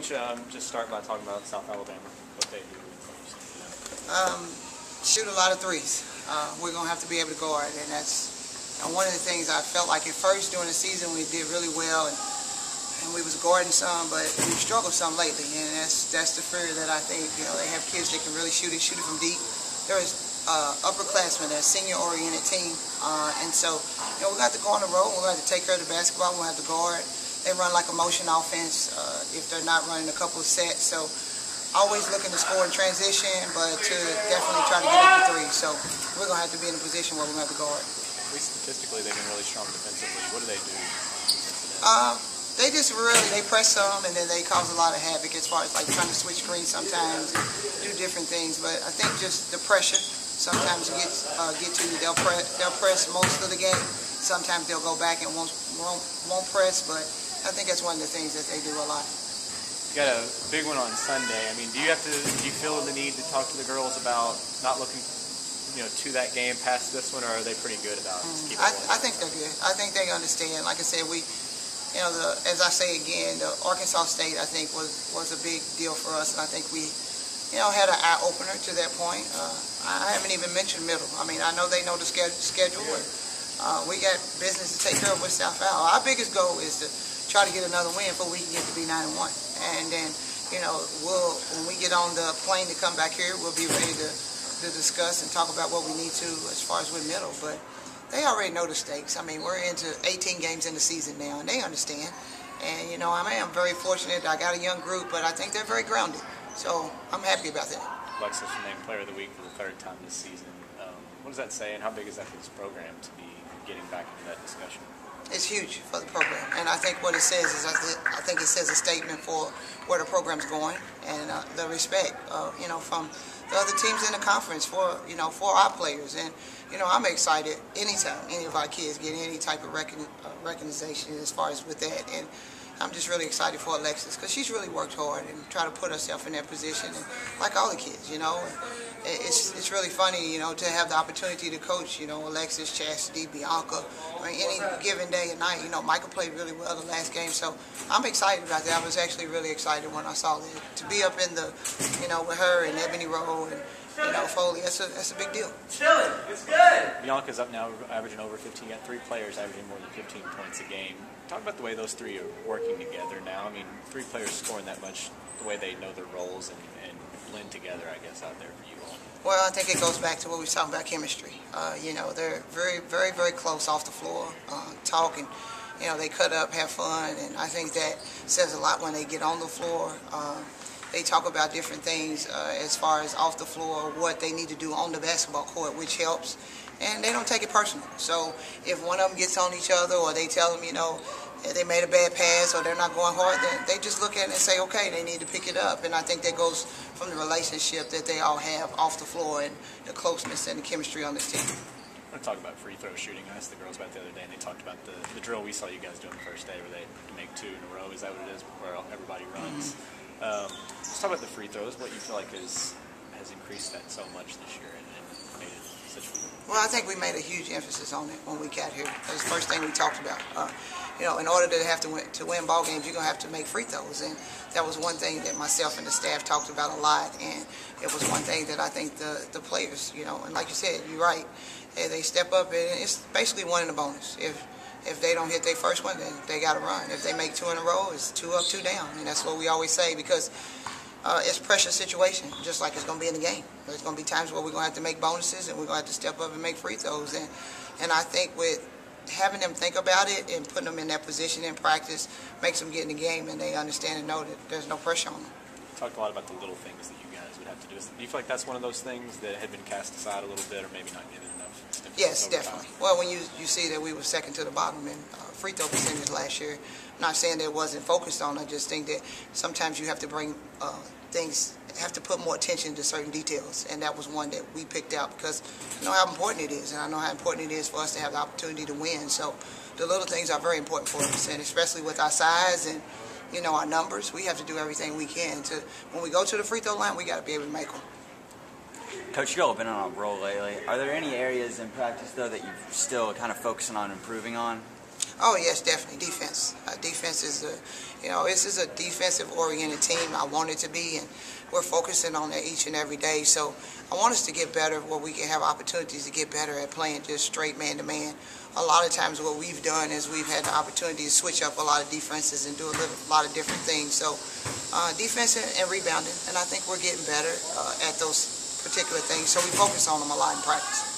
Coach, just start by talking about South Alabama, what they do. Shoot a lot of threes. We're going to have to be able to guard, and that's one of the things I felt like at first during the season we did really well, and we was guarding some, but we've struggled some lately, and that's the fear that I think, they have kids that can really shoot it from deep. There's upperclassmen, a senior-oriented team, and so, we got to go on the road, we're going to have to take care of the basketball, we're going to have to guard. They run like a motion offense if they're not running a couple of sets, so always looking to score in transition, but to definitely try to get up to three. So we're going to have to be in a position where we're going to have to guard. At least statistically, they've been really strong defensively. What do they do? They just they press some, and then they cause a lot of havoc as far as like trying to switch screens sometimes and do different things. But I think just the pressure sometimes get to you. They'll press most of the game. Sometimes they'll go back and won't press, but I think that's one of the things that they do a lot. You got a big one on Sunday. I mean, do you feel the need to talk to the girls about not looking, to that game past this one, or are they pretty good about just keeping it? I think they're good. I think they understand. Like I said, as I say again, the Arkansas State I think was a big deal for us, and I think we, had an eye opener to that point. I haven't even mentioned middle. I mean, I know they know the schedule. And, we got business to take care of with South Al. Our biggest goal is to try to get another win before we can get to be 9-1. And then, when we get on the plane to come back here, we'll be ready to discuss and talk about what we need to as far as with middle. But they already know the stakes. I mean, we're into 18 games in the season now, and they understand. And, I am very fortunate. I got a young group, but I think they're very grounded. So I'm happy about that. Alexis named Player of the Week for the third time this season. What does that say, and how big is that for this program to be getting back into that discussion? It's huge for the program, and I think what it says is I think it says a statement for where the program's going and the respect, from the other teams in the conference for our players. And I'm excited anytime any of our kids get any type of recognition as far as with that. And I'm just really excited for Alexis because she's really worked hard and tried to put herself in that position, and like all the kids, it's really funny, to have the opportunity to coach, Alexis, Chastity, Bianca. I mean, any given day and night, Michael played really well the last game, so I'm excited about that. I was actually really excited when I saw that. To be up in the, with her and Ebony Rowe and, Foley, that's a big deal. Chilling, it's good. Bianca's up now averaging over 15. You got 3 players averaging more than 15 points a game. Talk about the way those 3 are working together now. I mean, 3 players scoring that much, the way they know their roles and blend together, I guess, out there for you all. Well, I think it goes back to what we were talking about, chemistry. They're very, very, very close off the floor, talking. They cut up, have fun, and I think that says a lot when they get on the floor. They talk about different things as far as off the floor, what they need to do on the basketball court, which helps. And they don't take it personal. So if one of them gets on each other, or they tell them, they made a bad pass or they're not going hard, then they just look at it and say, okay, they need to pick it up. And I think that goes from the relationship that they all have off the floor and the closeness and the chemistry on this team. I want to talk about free throw shooting. I asked the girls about it the other day, and they talked about the drill we saw you guys do on the first day where they make 2 in a row. Is that what it is, where everybody runs? Let's talk about the free throws, what you feel like has increased that so much this year and made it such a... Well, I think we made a huge emphasis on it when we got here. That was the first thing we talked about. In order to win ball games, you're going to have to make free throws. And that was one thing that myself and the staff talked about a lot. And it was one thing that I think the players, and like you said, you're right, they step up, and it's basically 1 in a bonus. If they don't hit their first one, then they got to run. If they make 2 in a row, it's 2 up, 2 down. And that's what we always say, because it's a pressure situation, just like it's going to be in the game. There's going to be times where we're going to have to make bonuses, and we're going to have to step up and make free throws. And I think with having them think about it and putting them in that position in practice makes them get in the game, and they understand and know that there's no pressure on them. You talked a lot about the little things that you guys would have to do. Do you feel like that's one of those things that had been cast aside a little bit, or maybe not given enough stimulus? Yes, definitely. Well, when you see that we were second to the bottom in free throw percentage last year, I'm not saying that it wasn't focused on. I just think that sometimes you have to bring have to put more attention to certain details, and that was one that we picked out because I know how important it is, and I know how important it is for us to have the opportunity to win. So the little things are very important for us, and especially with our size and our numbers, we have to do everything we can to, when we go to the free throw line, we got to be able to make them. Coach, you all have been on a roll lately. Are there any areas in practice, though, that you're still kind of focusing on improving on? Oh yes, definitely defense. Defense is this is a defensive-oriented team. I want it to be, and we're focusing on that each and every day. So I want us to get better, where we can have opportunities to get better at playing just straight man-to-man. A lot of times, what we've done is we've had the opportunity to switch up a lot of defenses and do a lot of different things. So defense and rebounding, and I think we're getting better at those particular things. So we focus on them a lot in practice.